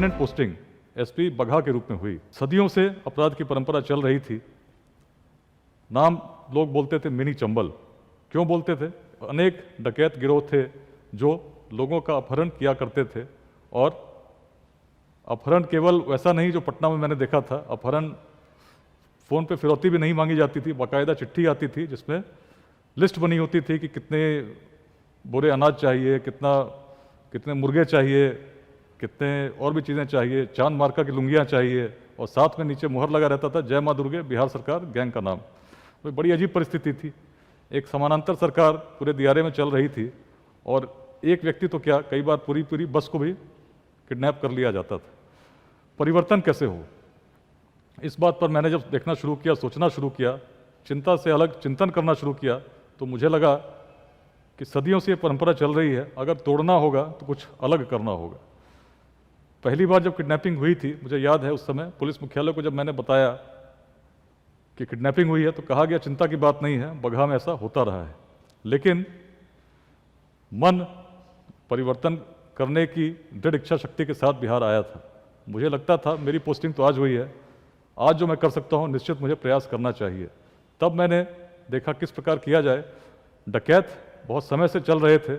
Permanent posting SP Bagaha के रूप में हुई। सदियों से अपराध की परंपरा चल रही थी। नाम लोग बोलते थे मिनी चंबल। क्यों बोलते थे? अनेक डकैत गिरोह थे जो लोगों का अपहरण किया करते थे, और अपहरण केवल वैसा नहीं जो पटना में मैंने देखा था। अपहरण फ़ोन पे फिरौती भी नहीं मांगी जाती थी, बाकायदा चिट्ठी आती थी जिसमें लिस्ट बनी होती थी कि कितने बोरे अनाज चाहिए, कितने मुर्गे चाहिए, कितने और भी चीज़ें चाहिए, चांद मार्का की लुंगियाँ चाहिए, और साथ में नीचे मुहर लगा रहता था जय माँ दुर्गे बिहार सरकार गैंग का नाम। तो बड़ी अजीब परिस्थिति थी। एक समानांतर सरकार पूरे दियारे में चल रही थी, और एक व्यक्ति तो क्या, कई बार पूरी पूरी बस को भी किडनैप कर लिया जाता था। परिवर्तन कैसे हो, इस बात पर मैंने जब देखना शुरू किया, सोचना शुरू किया, चिंता से अलग चिंतन करना शुरू किया, तो मुझे लगा कि सदियों से ये परंपरा चल रही है, अगर तोड़ना होगा तो कुछ अलग करना होगा। पहली बार जब किडनैपिंग हुई थी, मुझे याद है उस समय पुलिस मुख्यालय को जब मैंने बताया कि किडनैपिंग हुई है, तो कहा गया चिंता की बात नहीं है, बगहा में ऐसा होता रहा है। लेकिन मन परिवर्तन करने की दृढ़ इच्छा शक्ति के साथ बिहार आया था। मुझे लगता था मेरी पोस्टिंग तो आज हुई है, आज जो मैं कर सकता हूँ निश्चित मुझे प्रयास करना चाहिए। तब मैंने देखा किस प्रकार किया जाए। डकैत बहुत समय से चल रहे थे,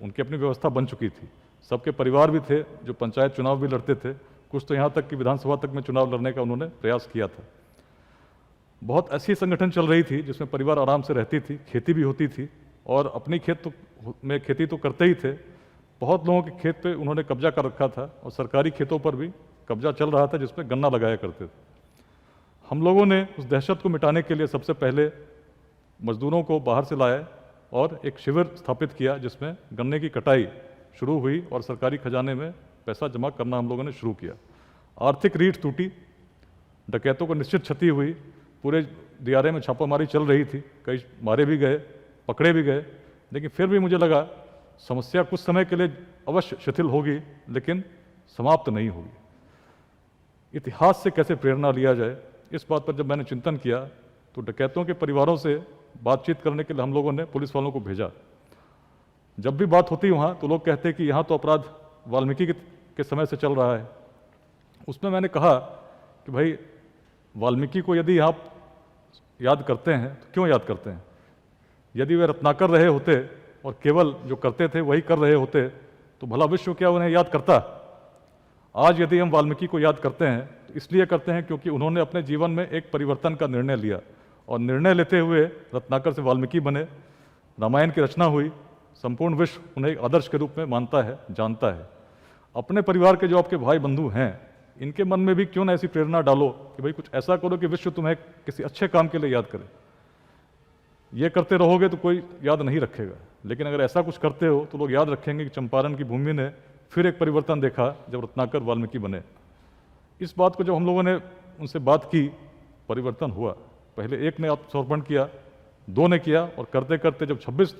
उनकी अपनी व्यवस्था बन चुकी थी, सबके परिवार भी थे जो पंचायत चुनाव भी लड़ते थे, कुछ तो यहाँ तक कि विधानसभा तक में चुनाव लड़ने का उन्होंने प्रयास किया था। बहुत ऐसी संगठन चल रही थी जिसमें परिवार आराम से रहती थी, खेती भी होती थी, और अपनी खेती तो करते ही थे। बहुत लोगों के खेत पे उन्होंने कब्जा कर रखा था, और सरकारी खेतों पर भी कब्जा चल रहा था जिसमें गन्ना लगाया करते थे। हम लोगों ने उस दहशत को मिटाने के लिए सबसे पहले मजदूरों को बाहर से लाया और एक शिविर स्थापित किया जिसमें गन्ने की कटाई शुरू हुई, और सरकारी खजाने में पैसा जमा करना हम लोगों ने शुरू किया। आर्थिक रीढ़ टूटी, डकैतों को निश्चित क्षति हुई, पूरे दियारे में छापामारी चल रही थी, कई मारे भी गए, पकड़े भी गए। लेकिन फिर भी मुझे लगा समस्या कुछ समय के लिए अवश्य शिथिल होगी, लेकिन समाप्त नहीं होगी। इतिहास से कैसे प्रेरणा लिया जाए, इस बात पर जब मैंने चिंतन किया, तो डकैतों के परिवारों से बातचीत करने के लिए हम लोगों ने पुलिस वालों को भेजा। जब भी बात होती वहाँ, तो लोग कहते कि यहाँ तो अपराध वाल्मीकि के समय से चल रहा है। उसमें मैंने कहा कि भाई, वाल्मीकि को यदि आप याद करते हैं तो क्यों याद करते हैं? यदि वे रत्नाकर रहे होते और केवल जो करते थे वही कर रहे होते, तो भला विश्व क्या उन्हें याद करता? आज यदि हम वाल्मीकि को याद करते हैं तो इसलिए करते हैं क्योंकि उन्होंने अपने जीवन में एक परिवर्तन का निर्णय लिया, और निर्णय लेते हुए रत्नाकर से वाल्मीकि बने, रामायण की रचना हुई, संपूर्ण विश्व उन्हें एक आदर्श के रूप में मानता है, जानता है। अपने परिवार के जो आपके भाई बंधु हैं, इनके मन में भी क्यों ना ऐसी प्रेरणा डालो कि भाई कुछ ऐसा करो कि विश्व तुम्हें किसी अच्छे काम के लिए याद करे। ये करते रहोगे तो कोई याद नहीं रखेगा, लेकिन अगर ऐसा कुछ करते हो तो लोग याद रखेंगे कि चंपारण की भूमि ने फिर एक परिवर्तन देखा जब रत्नाकर वाल्मीकि बने। इस बात को जब हम लोगों ने उनसे बात की, परिवर्तन हुआ। पहले एक ने आत्मसमर्पण किया, दो ने किया, और करते करते जब 26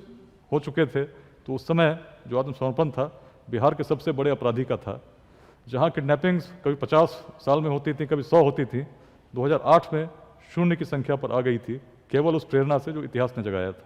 हो चुके थे, तो उस समय जो आत्मसमर्पण था बिहार के सबसे बड़े अपराधी का था। जहां किडनैपिंग्स कभी 50 साल में होती थी, कभी 100 होती थी, 2008 में 0 की संख्या पर आ गई थी, केवल उस प्रेरणा से जो इतिहास ने जगाया था।